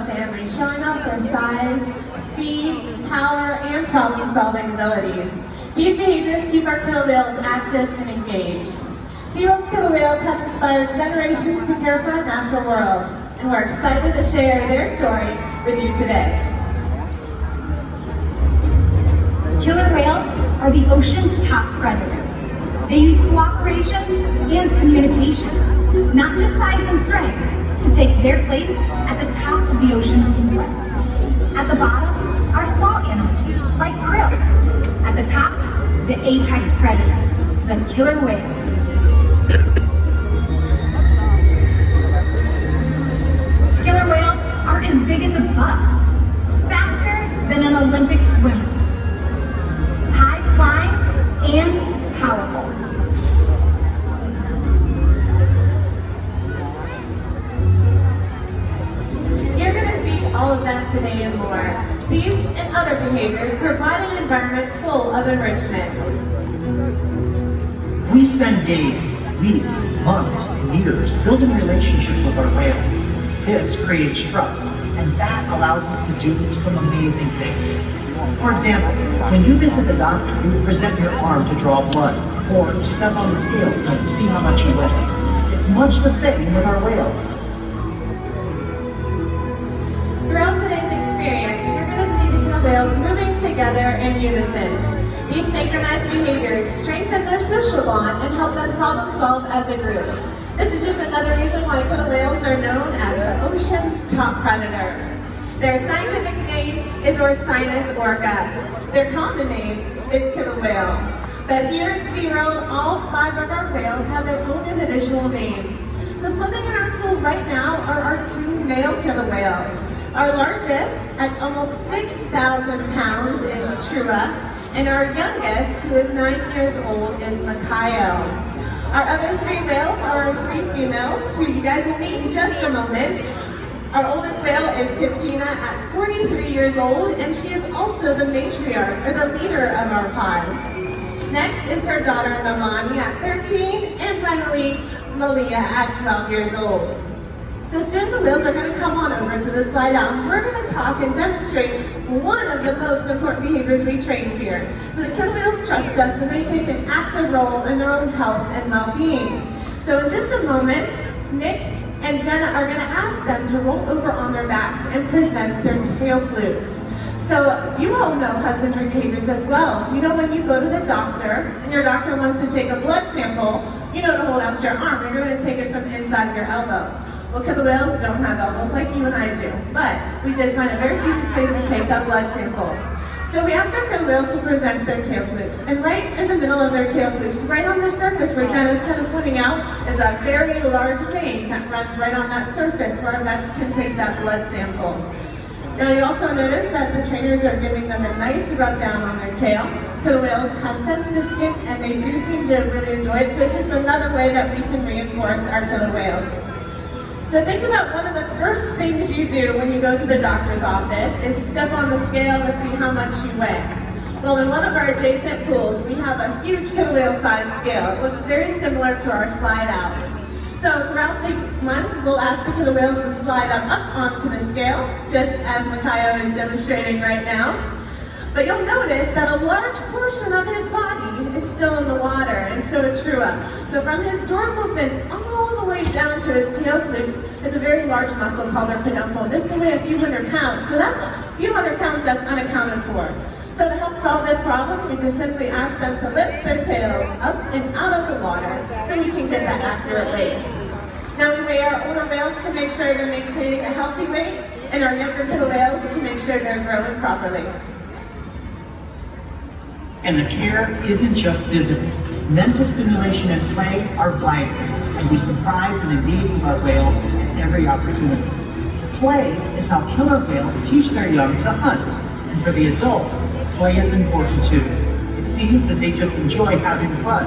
family, showing off their size, speed, power, and problem-solving abilities. These behaviors keep our killer whales active and engaged. SeaWorld's killer whales have inspired generations to care for our natural world, and we're excited to share their story with you today. Killer whales are the ocean's top predator. They use cooperation and communication, not just size and strength, to take their place at the top of the ocean's food web. At the bottom are small animals, like krill. At the top, the apex predator, the killer whale. Killer whales are as big as a bus, faster than an Olympic swimmer, high-flying and powerful. You're going to see all of that today and more. These and other behaviors provide an environment full of enrichment. We spend days, weeks, months, and years building relationships with our whales. This creates trust, and that allows us to do some amazing things. For example, when you visit the doctor, you present your arm to draw blood, or you step on the scales and see how much you weigh. It's much the same with our whales. Throughout today's experience, you're going to see the killer whales moving together in unison. These synchronized behaviors strengthen their social bond and help them problem solve as a group. This is just another reason why killer whales are known as the ocean's top predator. Their scientific name is Orcinus orca. Their common name is killer whale. But here at SeaWorld, all 5 of our whales have their own individual names. So something in our pool right now are our 2 male killer whales. Our largest, at almost 6,000 pounds, is Trua, and our youngest, who is 9 years old, is Makayo. Our other 3 whales are our 3 females, who you guys will meet in just a moment. Our oldest whale is Katina at 43 years old, and she is also the matriarch, or the leader of our pod. Next is her daughter Milani at 13, and finally Malia at 12 years old. So soon the whales are going to come on over to the slide out, and we're going to talk and demonstrate one of the most important behaviors we train here. So the killer whales trust us, and they take an active role in their own health and well-being. So in just a moment, Nick and Jenna are going to ask them to roll over on their backs and present their tail flukes. So you all know husbandry behaviors as well. So you know when you go to the doctor and your doctor wants to take a blood sample, you know to hold out your arm and you're going to take it from inside your elbow. Well, killer whales don't have elbows like you and I do, but we did find a very easy place to take that blood sample. So we asked our killer whales to present their tail flukes, and right in the middle of their tail flukes, right on their surface where Jenna's kind of pointing out, is a very large vein that runs right on that surface where our vets can take that blood sample. Now you also notice that the trainers are giving them a nice rub down on their tail. Killer whales have sensitive skin and they do seem to really enjoy it, so it's just another way that we can reinforce our killer whales. So think about one of the first things you do when you go to the doctor's office is step on the scale to see how much you weigh. Well, in one of our adjacent pools, we have a huge killer whale-sized scale. It looks very similar to our slide out. So throughout the month, we'll ask the killer whales to slide up onto the scale, just as Makayo is demonstrating right now. But you'll notice that a large portion of his body is still in the water, and so is Trua. So from his dorsal fin all the way down to his tail flukes is a very large muscle called our peduncle. This can weigh a few hundred pounds, so that's a few hundred pounds that's unaccounted for. So to help solve this problem, we just simply ask them to lift their tails up and out of the water so we can get that accurate weight. Now we weigh our older whales to make sure they're maintaining a healthy weight, and our younger killer whales to make sure they're growing properly. And the care isn't just physical. Mental stimulation and play are vital, and we surprise and engage with our whales at every opportunity. Play is how killer whales teach their young to hunt, and for the adults, play is important too. It seems that they just enjoy having fun.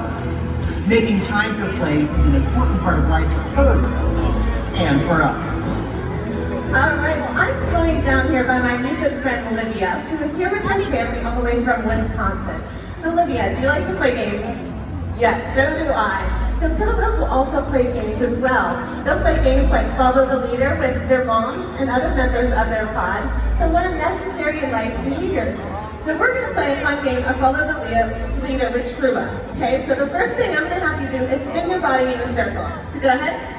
Making time for play is an important part of life for killer whales, and for us. All right, well, I'm joined down here by my new good friend, Olivia, who is here with her family all the way from Wisconsin. So, Olivia, do you like to play games? Yes, so do I. So, killer whales will also play games as well. They'll play games like follow the leader with their moms and other members of their pod to learn necessary life behaviors. So, we're going to play a fun game of follow the leader with Trua. Okay, so the first thing I'm going to have you do is spin your body in a circle. So, go ahead.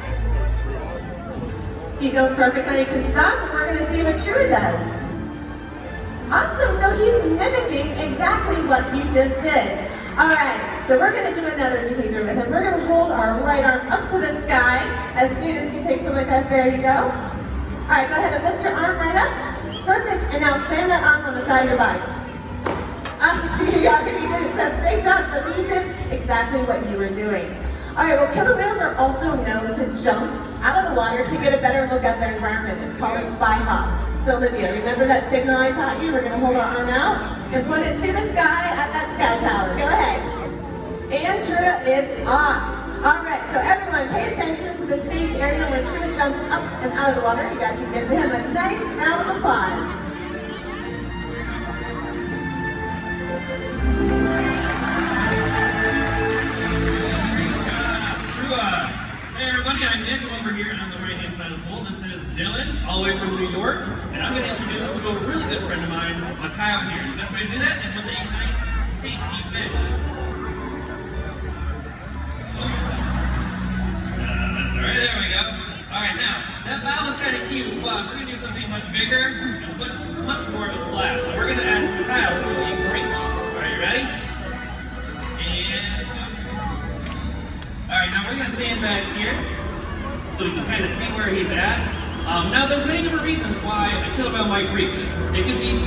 You go perfect, now you can stop, and we're going to see what Trua does. Awesome, so he's mimicking exactly what you just did. All right, so we're going to do another behavior with him. We're going to hold our right arm up to the sky as soon as he takes a look at us. There you go. All right, go ahead and lift your arm right up. Perfect, and now slam that arm on the side of your body. You already did it, so great job. So he did exactly what you were doing. All right, well, killer whales are also known to jump out of the water to get a better look at their environment. It's called a spy hop. So Olivia, remember that signal I taught you? We're gonna hold our arm out and point it to the sky at that sky tower. Go ahead. And Trua is off. All right, so everyone pay attention to the stage area where Trua jumps up and out of the water. You guys can give him a nice round of applause. Hey everybody, I'm Nick over here on the right-hand side of the pool. This is Dylan, all the way from New York, and I'm going to introduce you to a really good friend of mine, Makayo here. The best way to do that is with a nice, tasty fish. That's all right, there we go. All right, now, that bow was kind of cute, but we're going to do something much bigger and much more of a splash. So we're going to ask Makayo to do a breach. All right, you ready? All right, now we're going to stand back here so we can kind of see where he's at. Now, there's many different reasons why a killer whale might breach. It could be to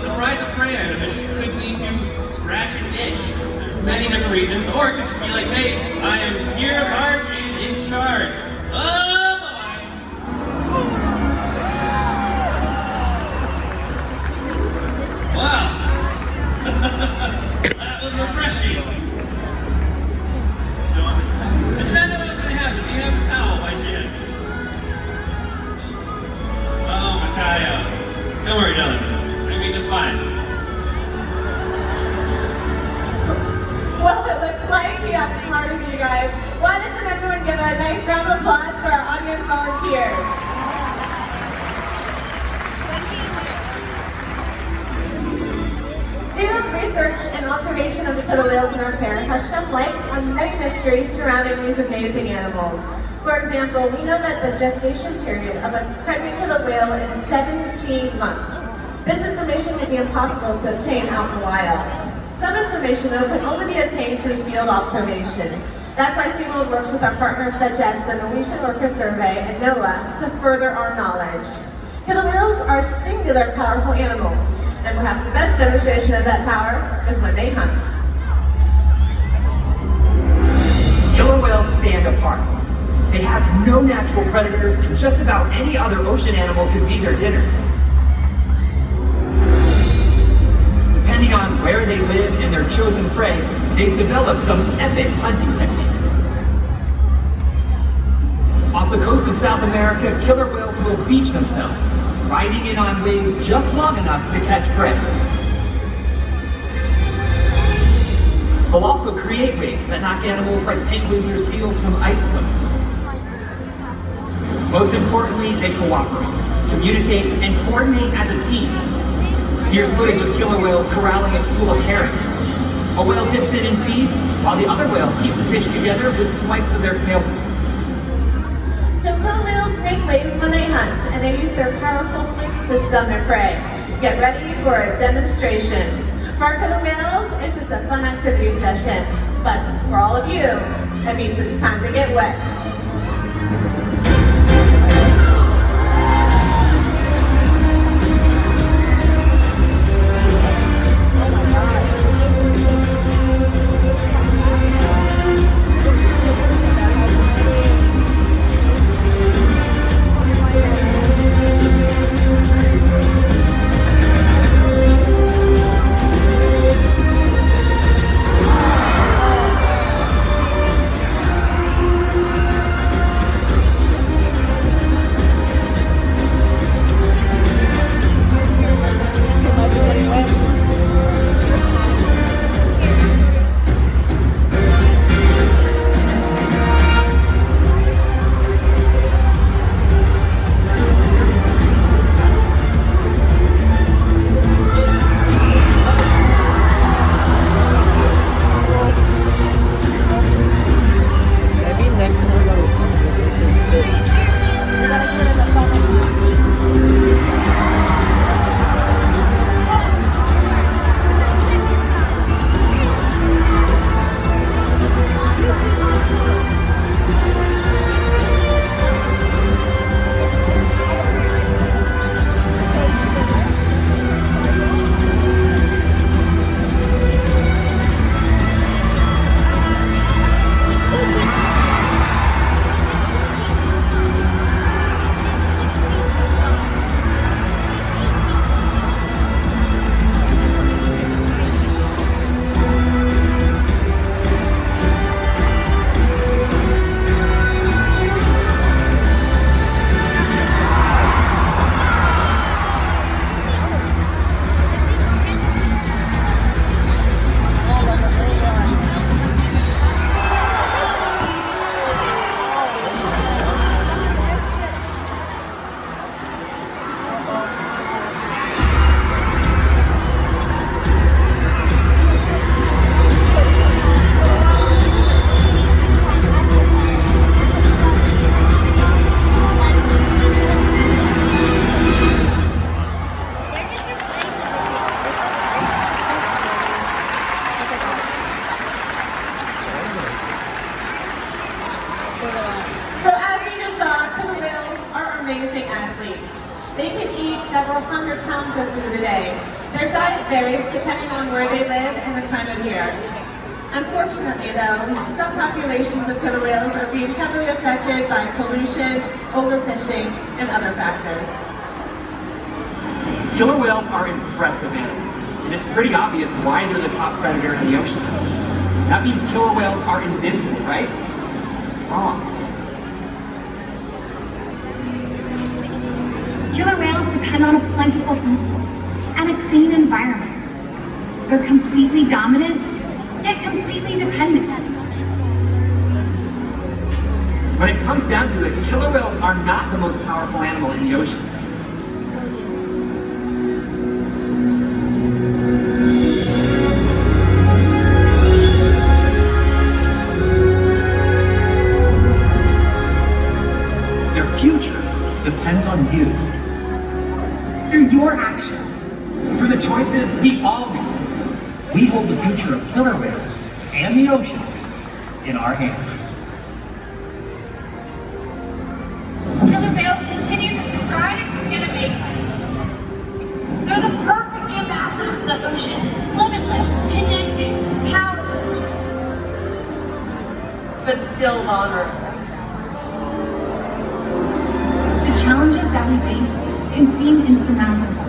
surprise a prey item. It could be to scratch an itch. There's many different reasons. Or it could just be like, hey, I am here large and in charge. Oh, boy. Wow. That was refreshing. Do you have a towel by chance? Oh, Makayo. Don't worry, Dylan. I mean, it's fine. Well, it looks like we have smarted you guys. Why doesn't everyone give a nice round of applause for our audience volunteers? SeaWorld's research and observation of the killer whales in our pair has shed light on many mysteries surrounding these amazing animals. For example, we know that the gestation period of a pregnant killer whale is 17 months. This information would be impossible to obtain out in the wild. Some information, though, can only be obtained through field observation. That's why SeaWorld works with our partners such as the Norwegian Orca Survey and NOAA to further our knowledge. Killer whales are singular, powerful animals, and perhaps the best demonstration of that power is when they hunt. Killer whales stand apart. They have no natural predators, and just about any other ocean animal could be their dinner. Depending on where they live and their chosen prey, they've developed some epic hunting techniques. Off the coast of South America, killer whales will beach themselves, riding in on waves just long enough to catch prey. They'll also create waves that knock animals like penguins or seals from ice cliffs. Most importantly, they cooperate, communicate, and coordinate as a team. Here's footage of killer whales corralling a school of herring. A whale dips in and feeds, while the other whales keep the fish together with swipes of their tail fins. So killer whales make waves when they hunt, and they use their powerful flicks to stun their prey. Get ready for a demonstration. For our killer whales, it's just a fun activity session. But for all of you, that means it's time to get wet. So as you just saw, killer whales are amazing athletes. They can eat several hundred pounds of food a day. Their diet varies depending on where they live and the time of year. Unfortunately though, some populations of killer whales are being heavily affected by pollution, overfishing, and other factors. Killer whales are impressive animals, and it's pretty obvious why they're the top predator in the ocean. That means killer whales are invincible, right? Wrong. Killer whales depend on a plentiful food source and a clean environment. They're completely dominant, yet completely dependent. When it comes down to it, killer whales are not the most powerful animal in the ocean. Their future depends on you. Through your actions. Through the choices we all make. We hold the future of killer whales and the oceans in our hands. Killer whales continue to surprise and amaze us. They're the perfect ambassadors of the ocean, limitless, connected, powerful, But still vulnerable. The challenges that we face can seem insurmountable.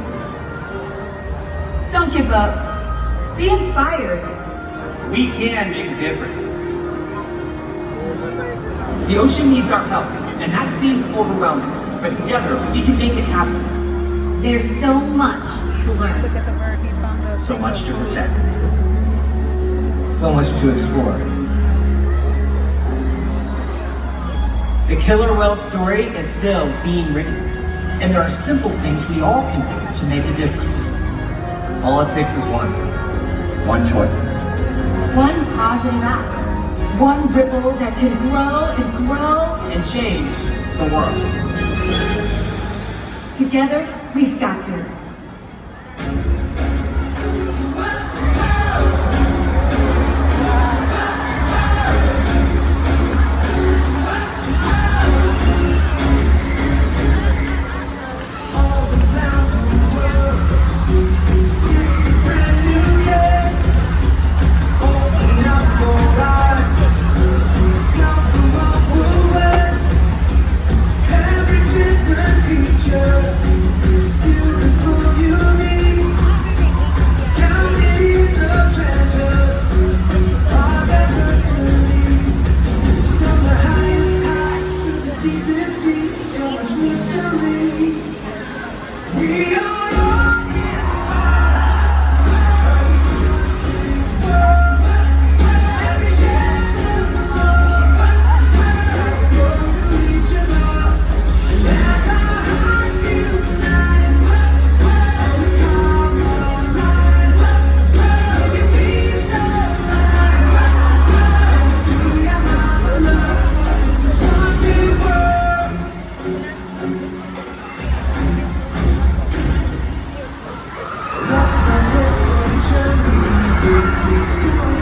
Don't give up. Be inspired. We can make a difference. The ocean needs our help, and that seems overwhelming, but together we can make it happen. There's so much to learn. So much to protect. so much to explore. The killer whale story is still being written, and there are simple things we all can do to make a difference. All it takes is one choice. One positive act. One ripple that can grow and grow. And change the world. Together, we've got this. Still